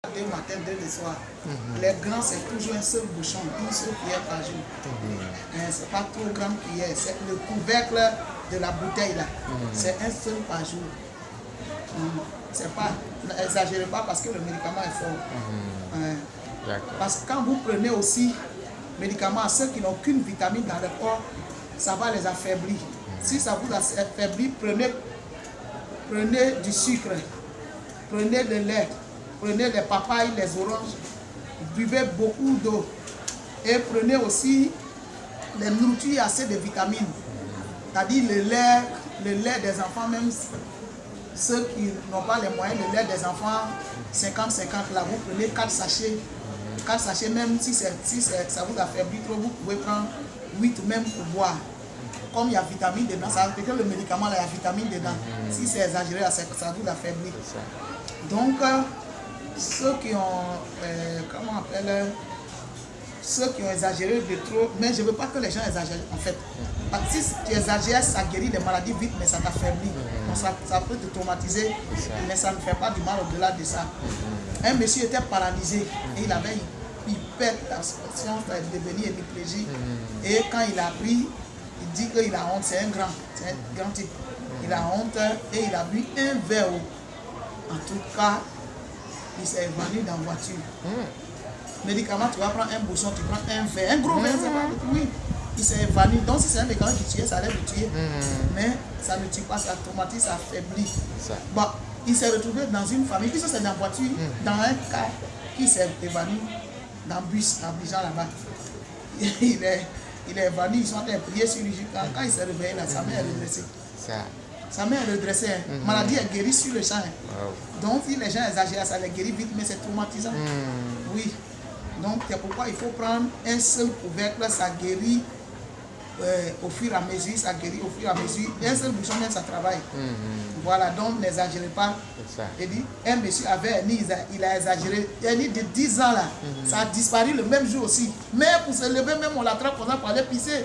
2 matins, 2 le soir. Les grands, c'est toujours un seul bouchon, une seule cuillère par jour. C'est pas trop grande cuillère, c'est le couvercle de la bouteille là. C'est un seul par jour. C'est pas, n'exagérez pas parce que le médicament est fort. Parce que quand vous prenez aussi médicaments, ceux qui n'ont qu'une vitamine dans le corps, ça va les affaiblir. Si ça vous affaiblit, prenez du sucre, prenez le lait, prenez les papayes, les oranges, buvez beaucoup d'eau et prenez aussi les nourritures assez de vitamines. C'est-à-dire le lait des enfants, même ceux qui n'ont pas les moyens, le lait des enfants 50-50, là vous prenez 4 sachets. 4 sachets, même si ça vous affaiblit trop, vous pouvez prendre 8 ou même pour boire. Comme il y a vitamine dedans, ça veut dire que le médicament là, il y a vitamine dedans. Si c'est exagéré, ça vous affaiblit. Donc, ceux qui ont, comment on appelle, ceux qui ont exagéré de trop, mais je ne veux pas que les gens exagèrent en fait. Parce que si tu exagères, ça guérit les maladies vite, mais ça t'affaiblit. Donc ça peut te traumatiser, mais ça ne fait pas du mal au-delà de ça. Un monsieur était paralysé et il avait hypertension, devenu hémiplégique. Et quand il a pris, il dit qu'il a honte, c'est un grand type. Il a honte et il a bu un verre. En tout cas, il s'est évanoui dans la voiture. Médicament, tu vas prendre un bouchon, tu prends un verre, un gros verre, c'est pas beaucoup. Oui, il s'est évanoui. Donc si c'est un médicament qui tue, ça allait le tuer. Mais ça ne tue pas, ça traumatise, ça affaiblit. Bon, il s'est retrouvé dans une famille, puisque c'est dans la voiture, dans un cas qui s'est évanoui dans le bus, à Abidjan là-bas. Il est évanoui, ils sont en train de prier sur lui. Quand il s'est réveillé, là, sa mère est redressée. Sa mère est redressée. Maladie est guérie sur le champ. Donc si les gens exagèrent, ça les guérit vite, mais c'est traumatisant. Oui. Donc c'est pourquoi il faut prendre un seul couvercle, ça guérit au fur et à mesure, ça guérit au fur et à mesure. Un seul bouchon, même ça travaille. Voilà, donc n'exagérez pas. Il dit, un monsieur avait il a exagéré, il de 10 ans là, ça a disparu le même jour aussi. Mais pour se lever, même on l'attrape pour aller pisser.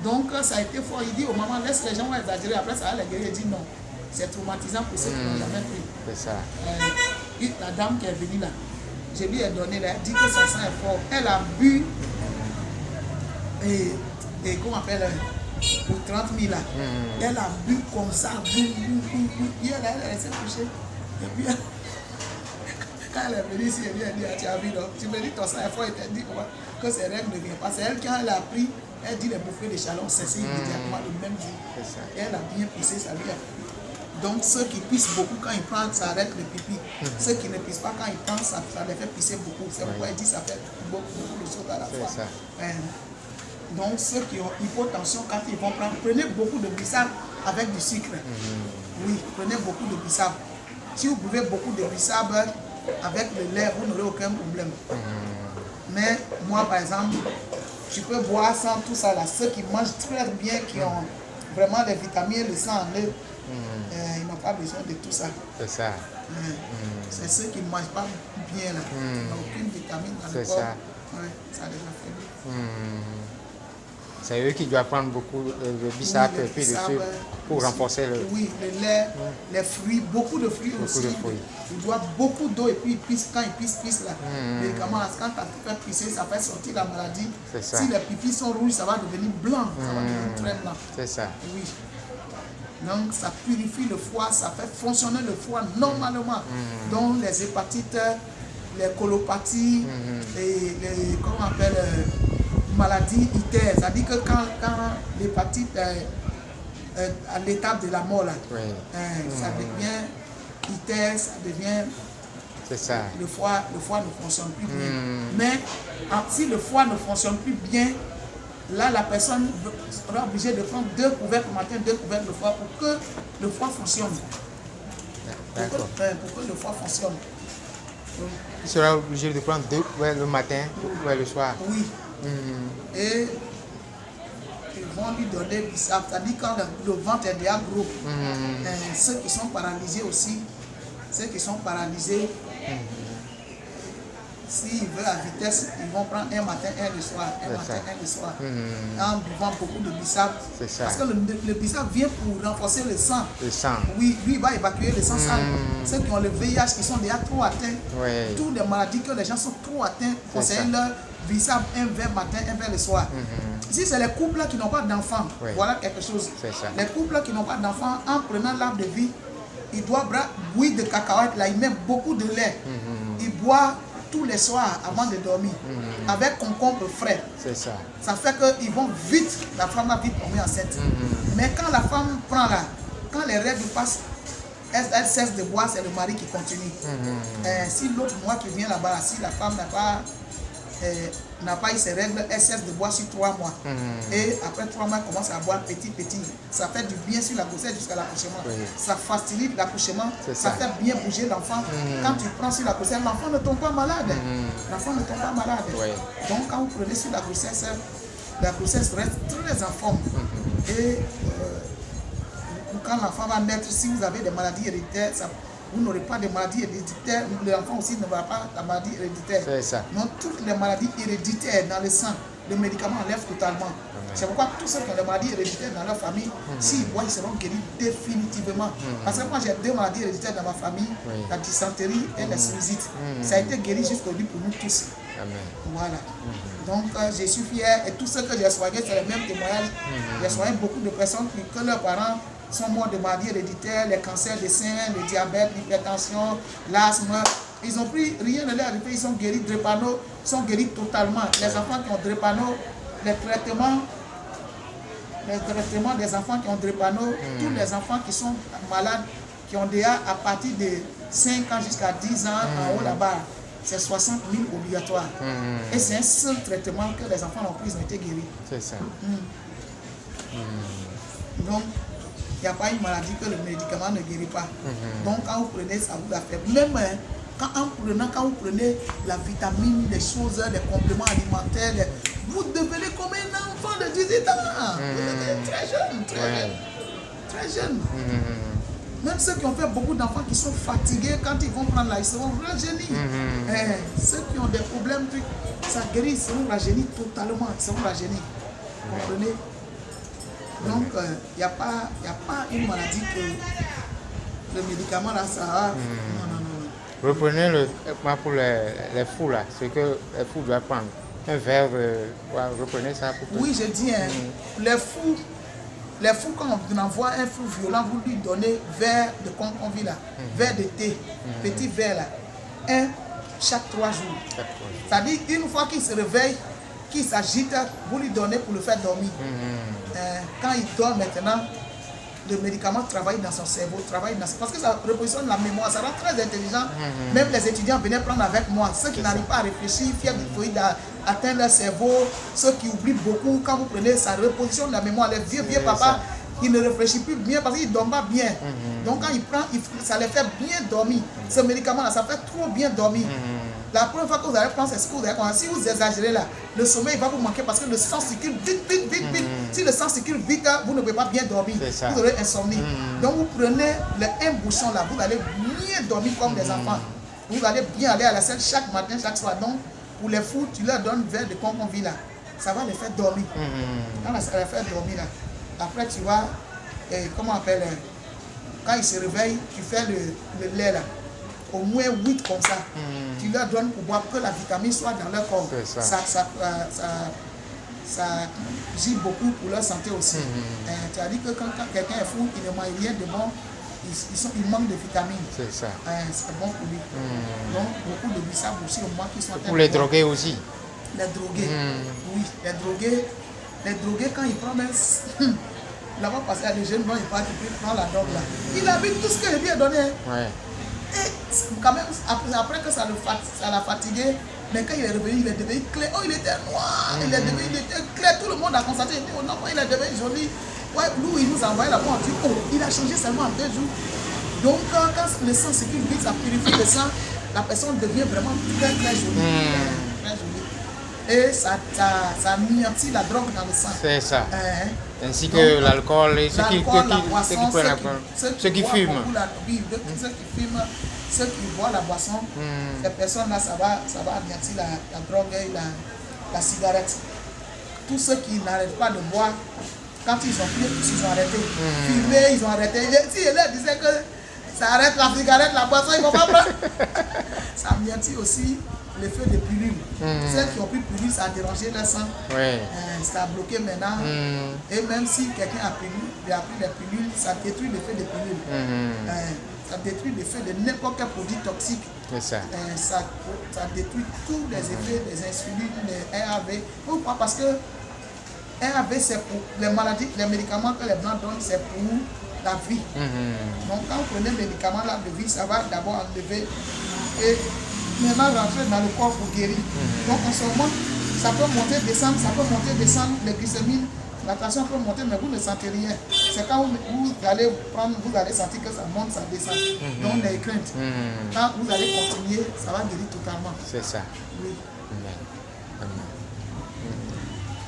Donc ça a été fort. Il dit au maman, laisse les gens exagérer, après ça va les guérir. Il dit non, c'est traumatisant pour ceux qui n'ont jamais pris. C'est ça. La dame qui est venue là, je lui ai donné, elle dit que son sang est fort. Elle a bu, et comment on appelle, pour 30 000 là. Elle a bu comme ça, puis elle est restée couchée. Et puis, quand elle est venue ici, elle lui a dit, tu as vu, donc, tu me dis ton sang est fort, et elle dit que ses règles ne viennent pas. C'est elle qui a pris, elle dit les bouffées de chaleur ont cessé immédiatement le même jour. Et elle a bien pissé, ça lui a pris. Donc ceux qui pissent beaucoup, quand ils prennent, ça arrête le pipi. Ceux qui ne pissent pas, quand ils prennent, ça les fait pisser beaucoup. C'est pourquoi elle dit ça fait beaucoup de choses à la fois. Donc ceux qui ont hypotension, quand ils vont prendre, prenez beaucoup de bissap avec du sucre. Oui, prenez beaucoup de bissap. Si vous buvez beaucoup de bissap avec le lait, vous n'aurez aucun problème. Mais moi par exemple, je peux boire sans tout ça là. Ceux qui mangent très bien, qui ont vraiment les vitamines, le sang en eux, ils n'ont pas besoin de tout ça. C'est ça. C'est ceux qui ne mangent pas bien là. Ils n'ont aucune vitamine dans le corps. Ça les affaiblit. C'est eux qui doivent prendre beaucoup de bissap et puis de sucre pour renforcer le... Oui, le lait, les fruits, beaucoup de fruits aussi. Ils doivent beaucoup d'eau et puis ils pissent. Quand ils pissent là, les médicaments, quand tu fais pisser, ça fait sortir la maladie. Si les pipis sont rouges, ça va devenir blanc. Ça va devenir très blanc. C'est ça. Oui. Donc ça purifie le foie, ça fait fonctionner le foie normalement. Donc les hépatites, les colopathies, les comment on appelle, maladies iter. C'est-à-dire que quand l'hépatite est à l'étape de la mort, là, ça devient iter, ça devient... C'est ça. Le foie ne fonctionne plus bien. Mais si le foie ne fonctionne plus bien, là, la personne sera obligée de prendre 2 couvercles le matin, 2 couvercles le soir pour que le foie fonctionne. Pour que le foie fonctionne. Il sera obligé de prendre 2 couvercles le matin, le soir. Oui. Et ils vont lui donner du sable. C'est-à-dire quand le ventre est déjà gros. Ceux qui sont paralysés aussi, s'ils veulent à vitesse, ils vont prendre un matin, un le soir, un matin, un le soir, en buvant beaucoup de bissap. Parce que le bissap vient pour renforcer le sang. Le sang. Oui, lui il va évacuer le sang sale. Ceux qui ont le VIH, qui sont déjà trop atteints, toutes les maladies que les gens sont trop atteints, conseillez leur bissap un verre matin, un verre le soir. Si c'est les couples qui n'ont pas d'enfants, voilà quelque chose. Les couples qui n'ont pas d'enfants, en prenant l'arbre de vie, il doit boire de cacahuètes, là il met beaucoup de lait. Il boit tous les soirs avant de dormir, avec concombre frais. C'est ça. Ça fait qu'ils vont vite, la femme va vite tomber enceinte. Mais quand la femme prend là, quand les règles passent, elle cesse de boire, c'est le mari qui continue. Si l'autre mois qui vient là-bas, si la femme n'a pas eu ses règles, elle cesse de boire sur 3 mois. Et après 3 mois, elle commence à boire petit. Ça fait du bien sur la grossesse jusqu'à l'accouchement. Ça facilite l'accouchement, ça fait bien bouger l'enfant. Quand tu prends sur la grossesse, l'enfant ne tombe pas malade. L'enfant ne tombe pas malade. Donc quand vous prenez sur la grossesse reste très en forme. Et quand l'enfant va naître, si vous avez des maladies héréditaires, vous n'aurez pas de maladies héréditaires, l'enfant aussi n'aura pas la maladie héréditaire. C'est ça. Donc toutes les maladies héréditaires dans le sang, le médicament enlève totalement. C'est pourquoi tous ceux qui ont des maladies héréditaires dans leur famille, s'ils boivent, ils seront guéris définitivement. Parce que moi j'ai 2 maladies héréditaires dans ma famille, la dysenterie et la sinusite. Ça a été guéri jusqu'aujourd'hui pour nous tous. Amen. Voilà. Donc je suis fier et tous ceux que j'ai soignés, c'est le même témoignage. J'ai soigné beaucoup de personnes que leurs parents sont morts de maladies héréditaires, les cancers des seins, le diabète, l'hypertension, l'asthme. Ils n'ont pris rien de leur arrivé, ils sont guéris. Drépano sont guéris totalement. Les enfants qui ont drépano, les traitements des enfants qui ont drépano, tous les enfants qui sont malades, qui ont déjà à partir de 5 ans jusqu'à 10 ans en haut là-bas, c'est 60 000 obligatoires. Et c'est un seul traitement que les enfants ont pris, ils ont été guéris. C'est ça. Donc, il n'y a pas une maladie que le médicament ne guérit pas. Donc, quand vous prenez ça, vous la faites. Même quand vous prenez la vitamine, les choses, les compléments alimentaires, vous devenez comme un enfant de 18 ans. Vous êtes très jeune, très jeune. Même ceux qui ont fait beaucoup d'enfants qui sont fatigués, quand ils vont prendre là, ils seront rajeunis. Ceux qui ont des problèmes, ça guérit, ils seront rajeunis totalement. Ils seront rajeunis. Vous comprenez? Donc, il n'y a pas une maladie que le médicament là, ça a. Non. Reprenez pour les fous là, ce que les fous doivent prendre. Un verre, reprenez ça pour tout. Oui, je dis, les fous, quand on envoie un fou violent, vous lui donnez verre de concombre là, verre de thé, petit verre là, chaque 3 jours. C'est-à-dire, une fois qu'il se réveille, qu'il s'agite, vous lui donnez pour le faire dormir. Quand il dort maintenant, le médicament travaille dans son cerveau, parce que ça repositionne la mémoire, ça rend très intelligent. Même les étudiants venaient prendre avec moi, ceux qui n'arrivent pas à réfléchir, fiers du fruit d'atteindre leur cerveau, ceux qui oublient beaucoup, quand vous prenez, ça repositionne la mémoire. Les vieux papa, il ne réfléchit plus bien parce qu'il ne dort pas bien. Donc quand il prend, ça les fait bien dormir. Ce médicament-là, ça fait trop bien dormir. La première fois que vous allez prendre, c'est ce que vous allez prendre. Si vous exagérez là, le sommeil va vous manquer parce que le sang circule vite. Si le sang circule vite, vous ne pouvez pas bien dormir. Vous aurez insomnie. Donc vous prenez un bouchon là, vous allez bien dormir comme des enfants. Vous allez bien aller à la salle chaque matin, chaque soir. Donc pour les fous, tu leur donnes un verre de concombre là. Ça va les faire dormir. Quand ça va les faire dormir là, après tu vas, comment on appelle, quand ils se réveillent, tu fais le lait là. Au moins 8 comme ça. Tu leur donnes pour boire que la vitamine soit dans leur corps. Ça agit beaucoup pour leur santé aussi. Tu as dit que quand quelqu'un est fou, il ne mange rien de bon, il manque de vitamines. C'est ça. C'est bon pour lui. Donc beaucoup de bissap aussi au moins qui sont pour les drogués aussi. Les drogués. Oui, les drogués quand ils prennent là-bas parce qu'il y a des jeunes blancs, ils prennent la drogue là. Il habite tout ce que je lui ai donné. Et quand même, après que ça l'a fatigué, mais quand il est revenu, il est devenu clair. Oh, il était noir, il était clair. Tout le monde a constaté, il dit, oh non, il est devenu joli. Ouais, nous, il nous a envoyé là-bas, on dit, oh, il a changé seulement en 2 jours. Donc, quand le sang circule vite, ça purifie le sang, la personne devient vraiment très, très jolie. Très jolie. Et ça anéantit la drogue dans le sang. C'est ça. Ainsi que l'alcool et ceux qui prennent l'alcool. Ceux qui fument. Ceux qui fument, ceux qui boivent la boisson, ces personnes-là, ça va anéantir la drogue et la cigarette. Tous ceux qui n'arrêtent pas de boire, quand ils ont pris, ils ont arrêté. Fumer, ils ont arrêté. Si je leur disais que ça arrête la cigarette, la boisson, ils ne vont pas prendre. Ça anéantit aussi l'effet des pilules. Celles qui ont pris pilules, ça a dérangé leur sang. Oui. Ça a bloqué maintenant. Et même si quelqu'un a pris les pilules, ça détruit l'effet des pilules. Ça détruit l'effet de n'importe quel produit toxique. C'est ça. Ça détruit tous les effets des insulines, les RAV. Pourquoi? Parce que RAV, c'est pour les maladies, les médicaments que les blancs donnent, c'est pour la vie. Donc quand vous prenez les médicaments là, de vie, ça va d'abord enlever et maintenant rentrer dans le corps pour guérir. Donc en ce moment, ça peut monter, descendre, les glycémies, la tension peut monter, mais vous ne sentez rien. C'est quand vous allez prendre, vous allez sentir que ça monte, ça descend. Donc les craintes. Quand vous allez continuer, ça va guérir totalement. C'est ça. Oui. Amen. Amen.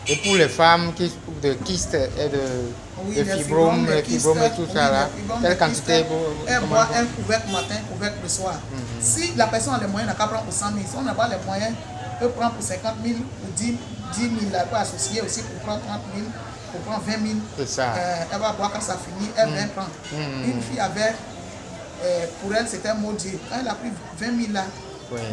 Et pour les femmes qui souffrent de kystes et de fibromes, les fibromes et tout ça là, quelle quantité elle boit un couvercle matin, couvercle le soir. Si la personne a les moyens, n'a qu'à prendre pour 100 000. Si on n'a pas les moyens, elle peut prendre pour 50 000 ou 10 000. Elle peut associer aussi pour prendre 30 000, pour prendre 20 000. C'est ça. Elle va boire quand ça finit, elle vient prendre. Une fille avait, pour elle c'était maudit. Quand elle a pris 20 000 là,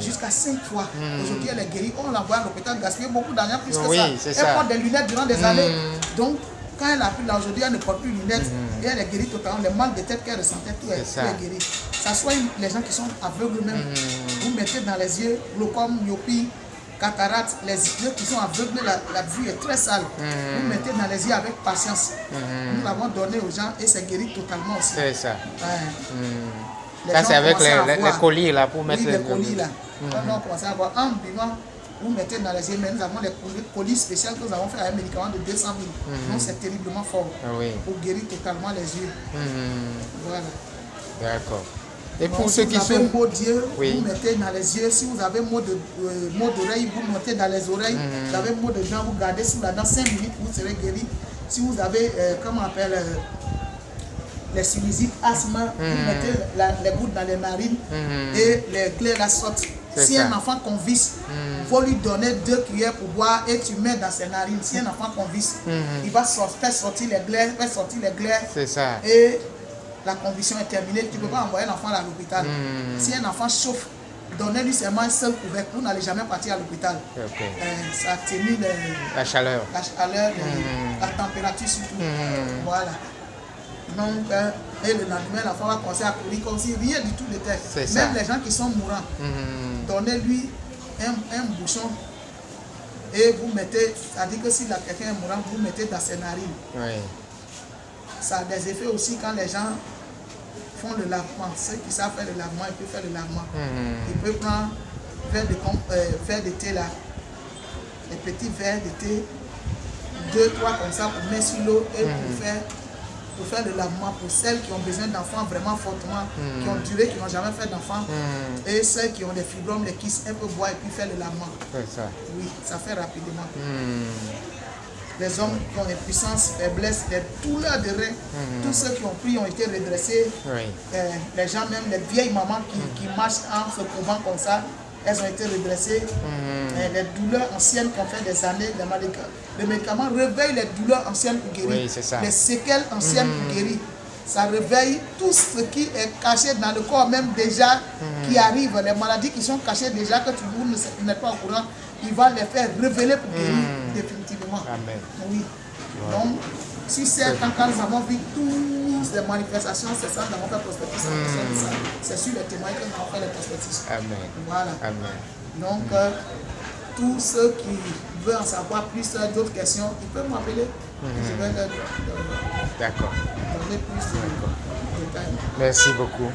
jusqu'à 5 fois. Aujourd'hui, elle est guérie. On l'envoie à l'hôpital, gaspiller beaucoup d'argent plus que ça. Elle porte des lunettes durant des années. Donc, quand elle a pris là, aujourd'hui, elle ne porte plus de lunettes et elle est guérie totalement. Les mal de tête qu'elle ressentait, tout est guéri. Ça soit les gens qui sont aveugles même. Vous mettez dans les yeux glaucome, myopie, cataracte, les yeux qui sont aveugles, la vue est très sale. Vous mettez dans les yeux avec patience. Nous l'avons donné aux gens et c'est guéri totalement aussi. C'est ça. Ça, c'est avec les colis là pour mettre les colis là. Quand on commence à avoir un buvant, vous mettez dans les yeux, mais nous avons les colis spéciaux que nous avons fait avec un médicament de 200 000. Donc c'est terriblement fort pour guérir totalement les yeux. Voilà. D'accord. Et pour donc, ceux si qui vous avez sont... mot d'yeux, vous mettez dans les yeux. Si vous avez mot d'oreille, vous mettez dans les oreilles. Vous avez mot de dents, vous gardez sous la dent 5 minutes, vous serez guéri. Si vous avez, comment on appelle, les sinusites, asthme, vous mettez les gouttes dans les narines et les glaives la sortent. Si un enfant convulse, il faut lui donner 2 cuillères pour boire et tu mets dans ses narines. Si un enfant convulse, il va faire sortir les glaives, C'est ça. Et la convulsion est terminée. Tu ne peux pas envoyer l'enfant à l'hôpital. Si un enfant chauffe, donnez-lui seulement un seul couvercle. Vous n'allez jamais partir à l'hôpital. Ça atténue la chaleur, la température surtout. Voilà. Donc, et le lendemain, l'enfant va commencer à courir comme si rien du tout n'était. Même les gens qui sont mourants, donnez-lui un bouchon et vous mettez, c'est-à-dire que si quelqu'un est mourant, vous mettez dans ses narines. Ça a des effets aussi quand les gens font le lavement. Ceux qui savent faire le lavement, ils peuvent faire le lavement. Ils peuvent prendre verre de thé là, les petits verres de thé, 2, 3 comme ça pour mettre sur l'eau et pour faire le lavement pour celles qui ont besoin d'enfants vraiment fortement, qui ont duré, qui n'ont jamais fait d'enfants, et celles qui ont des fibromes, les kystes, un peu boire et puis faire le lavement. Oui, ça fait rapidement. Les hommes qui ont des puissances, faiblesses, des douleurs de reins, tous ceux qui ont pris ont été redressés. Les gens, même les vieilles mamans qui marchent en se couvrant comme ça, elles ont été redressées. Les douleurs anciennes qu'on fait des années, les médicaments réveillent les douleurs anciennes pour guérir. Les séquelles anciennes pour guérir. Ça réveille tout ce qui est caché dans le corps même déjà qui arrive. Les maladies qui sont cachées déjà que vous n'êtes pas au courant, il va les faire révéler pour guérir définitivement. Amen. Oui. Donc, si c'est quand nous avons vu toutes les manifestations, c'est ça, nous avons fait prospectus. C'est sur les témoignages que nous avons fait les prospectus. Amen. Voilà. Amen. Donc, tous ceux qui veulent en savoir plus, d'autres questions, ils peuvent m'appeler. Je vais leur D'accord. donner plus de détails. Merci beaucoup.